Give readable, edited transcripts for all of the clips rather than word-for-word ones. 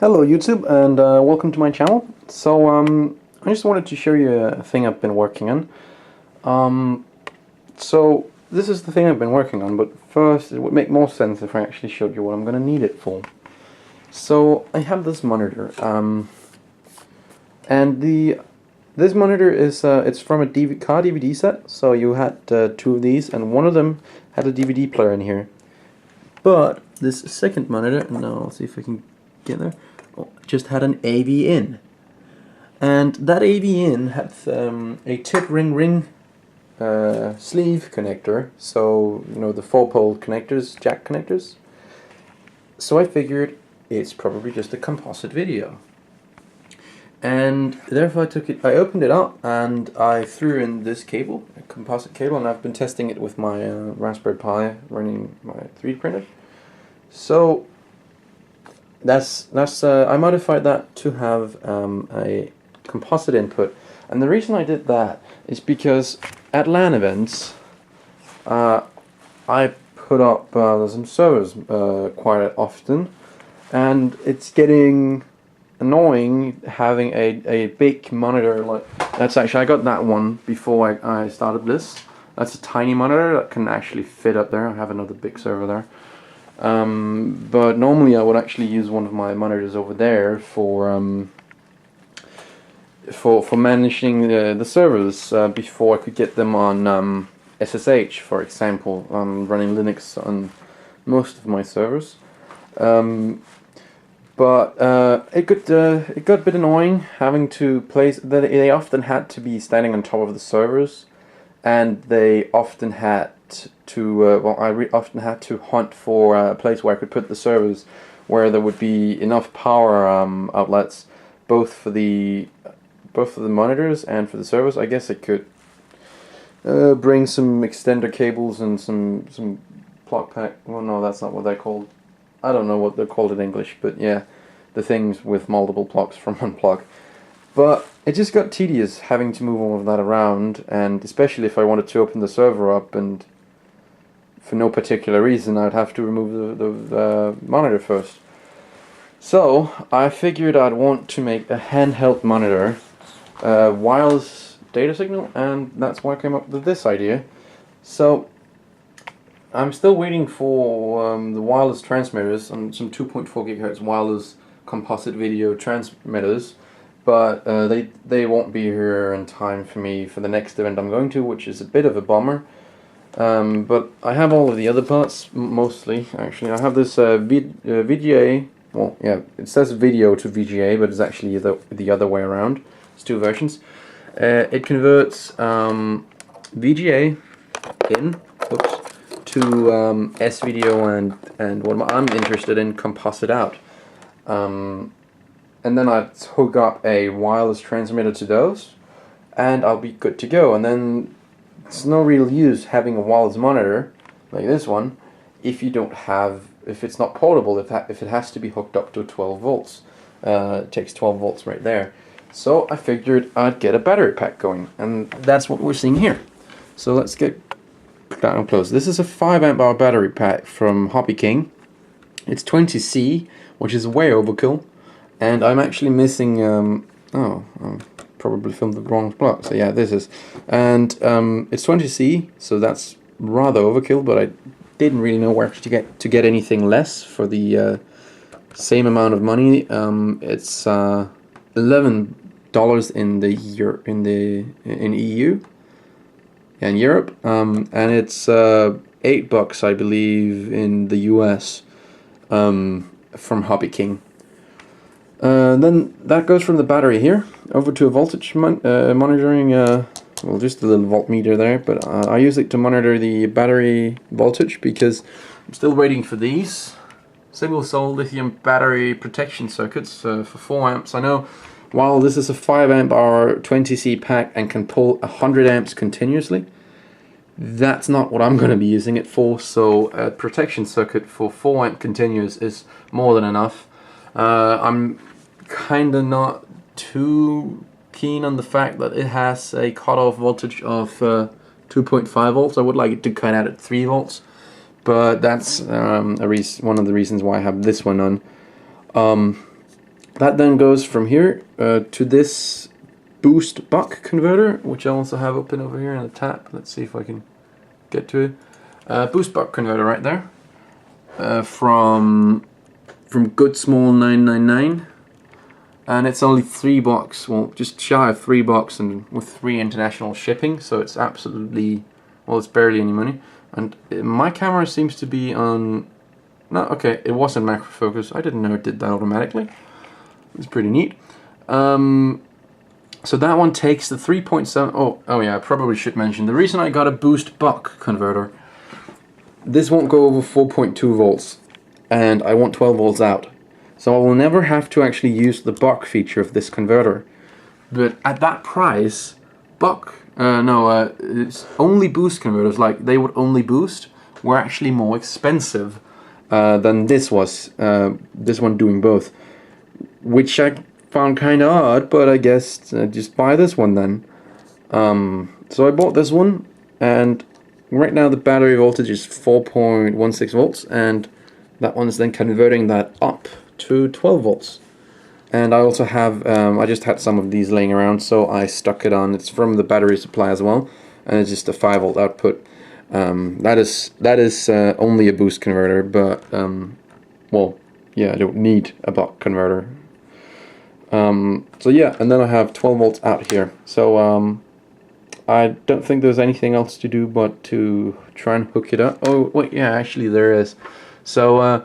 Hello YouTube, and welcome to my channel. I just wanted to show you a thing I've been working on. This is the thing I've been working on, but first it would make more sense if I actually showed you what I'm going to need it for. So I have this monitor, and this monitor is it's from a car DVD set. So you had two of these, and one of them had a DVD player in here. But this second monitor, now I'll see if I can get there, just had an AV in. And that AV in had a tip ring sleeve connector, so you know, the 4-pole connectors, jack connectors. So I figured it's probably just a composite video. And therefore I opened it up and I threw in this cable, a composite cable, and I've been testing it with my Raspberry Pi running my 3D printer. So I modified that to have a composite input, and the reason I did that is because at LAN events I put up some servers quite often, and it's getting annoying having a big monitor like that's. Actually, I got that one before I started this. That's a tiny monitor that can actually fit up there. I have another big server there. But normally I would actually use one of my monitors over there for managing the servers before I could get them on SSH, for example. I'm running Linux on most of my servers, but it got a bit annoying having to place. They often had to be standing on top of the servers, and they often had to I often had to hunt for a place where I could put the servers where there would be enough power outlets both for the monitors and for the servers. I guess it could bring some extender cables and some plug pack. Well, no, that's not what they're called. I don't know what they're called in English, but yeah, the things with multiple plugs from one plug. But it just got tedious having to move all of that around, and especially if I wanted to open the server up and for no particular reason I'd have to remove the monitor first. So I figured I'd want to make a handheld monitor, wireless data signal, and that's why I came up with this idea. So I'm still waiting for the wireless transmitters and some 2.4 GHz wireless composite video transmitters, but they won't be here in time for me for the next event I'm going to, which is a bit of a bummer. But I have all of the other parts, mostly, actually. I have this VGA, well, yeah, it says video to VGA, but it's actually the other way around. It's two versions. It converts VGA in, to S-video and what I'm interested in, composite out. And then I hook up a wireless transmitter to those, and I'll be good to go. And then it's no real use having a wireless monitor like this one if it's not portable, if it has to be hooked up to 12 volts. It takes 12 volts right there. So I figured I'd get a battery pack going, and that's what we're seeing here. So let's get down close. This is a 5 amp hour battery pack from Hobby King. It's 20C, which is way overkill, and I'm actually missing probably filmed the wrong plug, so yeah, this is, and it's 20C, so that's rather overkill, but I didn't really know where to get anything less for the same amount of money. It's $11 in EU, in Europe, and it's $8, I believe, in the US, from Hobby King. Then that goes from the battery here over to a voltage monitoring, well, just a little voltmeter there, but I use it to monitor the battery voltage because I'm still waiting for these single-cell lithium battery protection circuits for 4 amps. I know while this is a 5 amp hour 20C pack and can pull 100 amps continuously, that's not what I'm going to be using it for, so a protection circuit for 4 amp continuous is more than enough. I'm kinda not too keen on the fact that it has a cutoff voltage of 2.5 volts. I would like it to cut out at 3 volts, but that's one of the reasons why I have this one on. that then goes from here to this boost buck converter, which I also have open over here in the tap. Let's see if I can get to it. Boost buck converter right there, from Good Small 999, and it's only $3, well, just shy of $3, and with free international shipping, so it's absolutely, well, it's barely any money. And my camera seems to be on, no, okay, it was in macro focus. I didn't know it did that automatically. It's pretty neat. So that one takes the 3.7. Oh yeah, I probably should mention the reason I got a boost buck converter. This won't go over 4.2 volts, and I want 12 volts out. So I will never have to actually use the buck feature of this converter. But at that price, it's only boost converters, like they would only boost, were actually more expensive than this was. This one doing both, which I found kind of odd, but I guess just buy this one then. So I bought this one, and right now the battery voltage is 4.16 volts, and that one's then converting that up to 12 volts. And I also have, I just had some of these laying around, so I stuck it on. It's from the battery supply as well, and it's just a 5 volt output. That is only a boost converter, but well, yeah, I don't need a buck converter. So yeah, and then I have 12 volts out here. So I don't think there's anything else to do but to try and hook it up. Oh wait, yeah, actually there is. So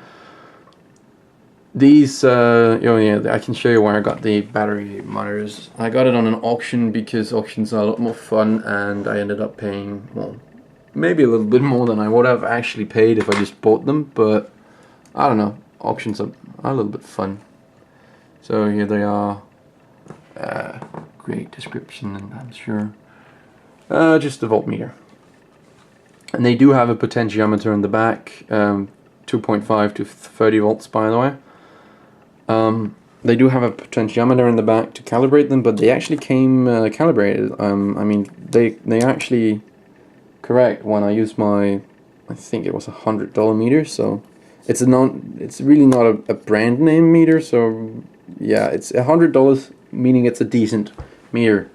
these, yeah, I can show you where I got the battery monitors. I got it on an auction because auctions are a lot more fun, and I ended up paying, well, maybe a little bit more than I would have actually paid if I just bought them, but I don't know, auctions are a little bit fun. So here they are. Great description, and I'm sure. Just the voltmeter. And they do have a potentiometer in the back, 2.5 to 30 volts, by the way. They do have a potentiometer in the back to calibrate them, but they actually came calibrated. I mean, they actually correct when I used my, I think it was $100 meter. So it's really not a brand name meter. So yeah, it's $100, meaning it's a decent meter.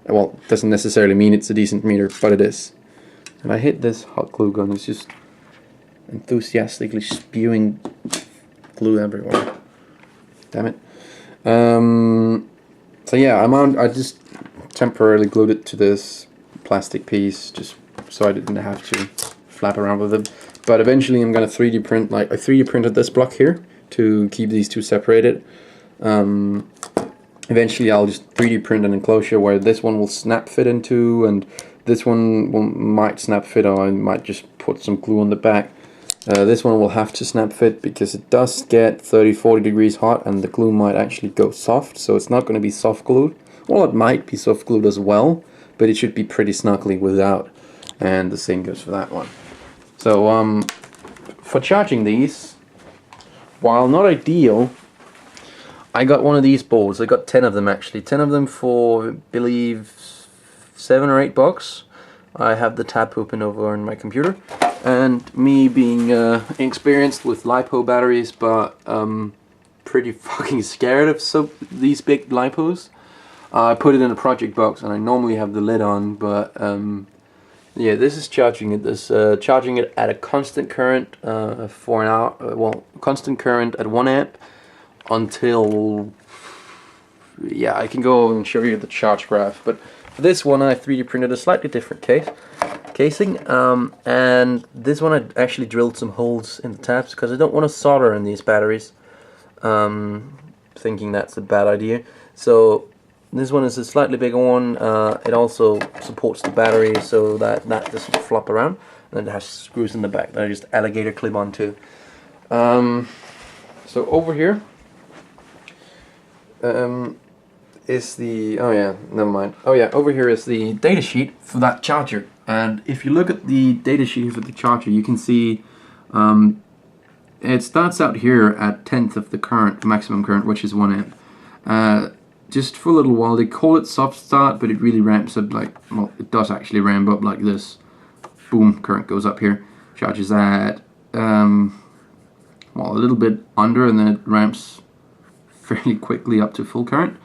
Well, it doesn't necessarily mean it's a decent meter, but it is. And I hit this hot glue gun. It's just enthusiastically spewing glue everywhere. Damn it. So yeah, I just temporarily glued it to this plastic piece just so I didn't have to flap around with it. But eventually I'm gonna 3D print, like I 3D printed this block here to keep these two separated. Eventually I'll just 3D print an enclosure where this one will snap fit into, and this one might snap fit, or I might just put some glue on the back. This one will have to snap fit because it does get 30-40 degrees hot, and the glue might actually go soft, so it's not going to be soft glued. Well, it might be soft glued as well, but it should be pretty snugly without, and the same goes for that one. So for charging these, while not ideal, I got one of these boards. I got 10 of them actually. 10 of them for, I believe, $7 or $8. I have the tab open over on my computer, and me being inexperienced with Lipo batteries, but pretty fucking scared of these big Lipos, I put it in a project box, and I normally have the lid on, but yeah, this is charging it. This charging it at a constant current for an hour. Well, constant current at 1 amp until, yeah, I can go and show you the charge graph. But for this one, I 3D printed a slightly different casing, and this one I actually drilled some holes in the tabs because I don't want to solder in these batteries, thinking that's a bad idea. So this one is a slightly bigger one. It also supports the battery so that doesn't flop around, and it has screws in the back that I just alligator clip onto. So over here is the, oh yeah, never mind. Oh yeah, over here is the datasheet for that charger. And if you look at the datasheet for the charger, you can see it starts out here at 1/10 of the current, maximum current, which is 1 amp. Just for a little while, they call it soft start, but it really ramps up like, well, it does actually ramp up like this. Boom, current goes up here. Charges at, well, a little bit under, and then it ramps fairly quickly up to full current.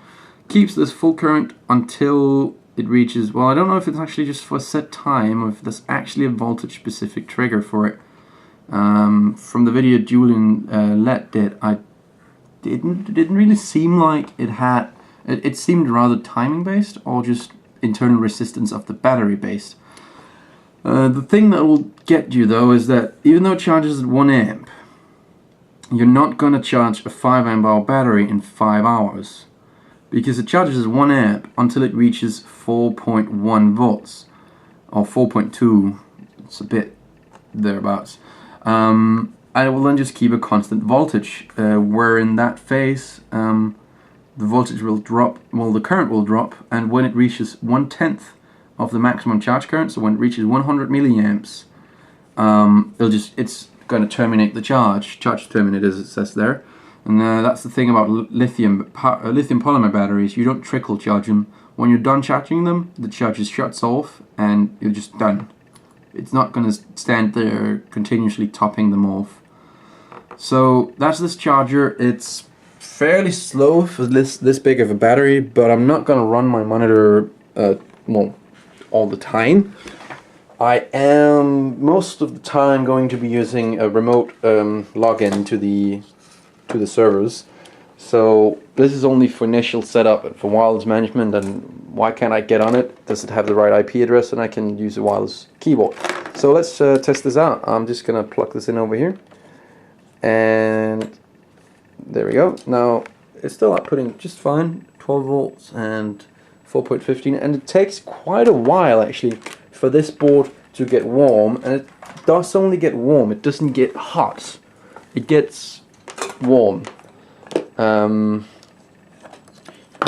Keeps this full current until it reaches, well, I don't know if it's actually just for a set time or if there's actually a voltage specific trigger for it. From the video Julian Lett did, it didn't really seem like it had, it seemed rather timing based or just internal resistance of the battery based. The thing that will get you though is that even though it charges at 1 amp, you're not going to charge a 5 amp hour battery in 5 hours, because it charges at 1 amp until it reaches 4.1 volts or 4.2. It's a bit thereabouts. And it will then just keep a constant voltage, where in that phase the voltage will drop, well, the current will drop, and when it reaches 1/10 of the maximum charge current, so when it reaches 100 milliamps, it's going to terminate the charge terminate, as it says there. And that's the thing about lithium polymer batteries. You don't trickle charge them. When you're done charging them, the charge just shuts off and you're just done. It's not going to stand there continuously topping them off. So that's this charger. It's fairly slow for this big of a battery, but I'm not going to run my monitor well, all the time. I am most of the time going to be using a remote login to the servers. So this is only for initial setup and for wireless management. And why can't I get on it? Does it have the right IP address? And I can use a wireless keyboard. So let's test this out. I'm just gonna plug this in over here, and there we go. Now it's still outputting just fine, 12 volts and 4.15, and it takes quite a while actually for this board to get warm, and it does only get warm. It doesn't get hot. It gets warm. And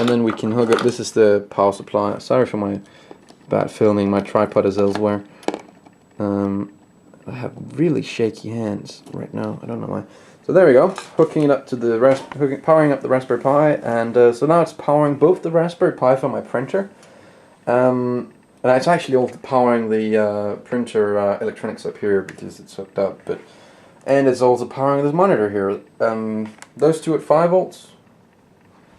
then we can hook up. This is the power supply. Sorry for my bad filming. My tripod is elsewhere. I have really shaky hands right now. I don't know why. So there we go. Hooking it up to the powering up the Raspberry Pi, and so now it's powering both the Raspberry Pi for my printer, and it's actually also powering the printer electronics up here because it's hooked up. And it's also powering this monitor here. Those two at 5 volts,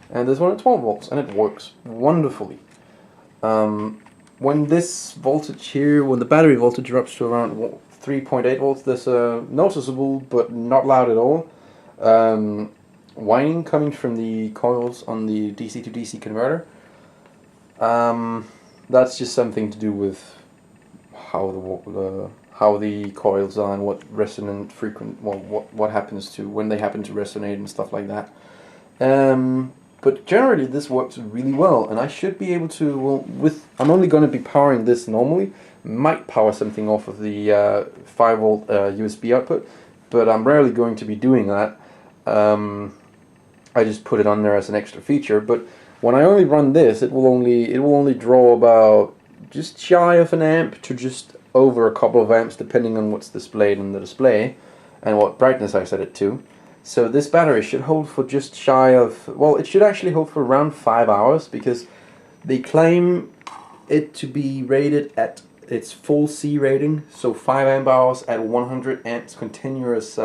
and this one at 12 volts, and it works wonderfully. When this voltage here, when the battery voltage drops to around 3.8 volts, there's a noticeable but not loud at all whining coming from the coils on the DC to DC converter. That's just something to do with how the coils are and what resonant what happens to when they happen to resonate and stuff like that. But generally this works really well, and I should be able to, well, I'm only going to be powering this normally, might power something off of the 5 volt USB output, but I'm rarely going to be doing that. I just put it on there as an extra feature, but when I only run this, it will only draw about just shy of an amp to just over a couple of amps, depending on what's displayed on the display and what brightness I set it to. So this battery should hold for just shy of, well, it should actually hold for around 5 hours, because they claim it to be rated at its full C rating, so 5 amp hours at 100 amps continuous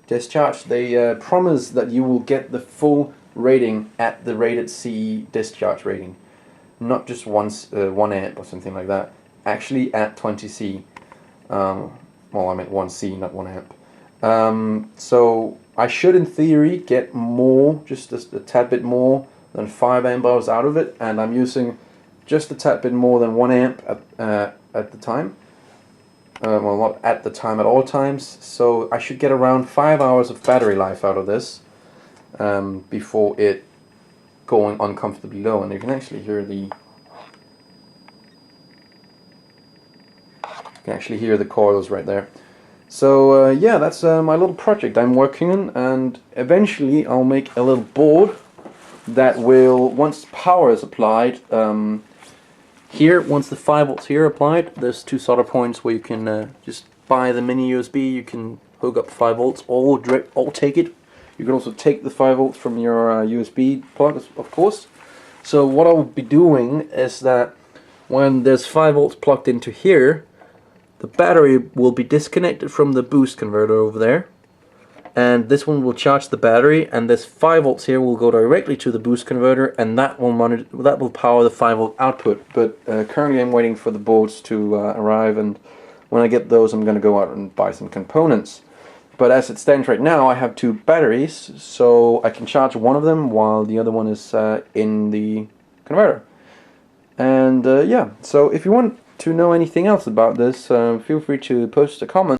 discharge. They promise that you will get the full rating at the rated C discharge rating, not just 1 amp or something like that. Actually at 20C. Well, I meant 1C, not 1 amp. So I should, in theory, get more, just a tad bit more than 5 amp hours out of it, and I'm using just a tad bit more than 1 amp at the time. Well, not at the time, at all times. So I should get around 5 hours of battery life out of this before it going uncomfortably low. And you can actually hear the coils right there. So yeah, that's my little project I'm working on, and eventually I'll make a little board that will, once power is applied, here, once the 5 volts here applied, there's 2 solder points where you can just buy the mini USB. You can hook up 5 volts or take it. You can also take the 5 volts from your USB plug, of course. So what I'll be doing is that when there's 5 volts plugged into here, the battery will be disconnected from the boost converter over there, and this one will charge the battery, and this 5 volts here will go directly to the boost converter, and that will power the 5 volt output. But currently I'm waiting for the boards to arrive, and when I get those I'm going to go out and buy some components. But as it stands right now, I have 2 batteries, so I can charge one of them while the other one is in the converter. And yeah, so if you want to know anything else about this, feel free to post a comment.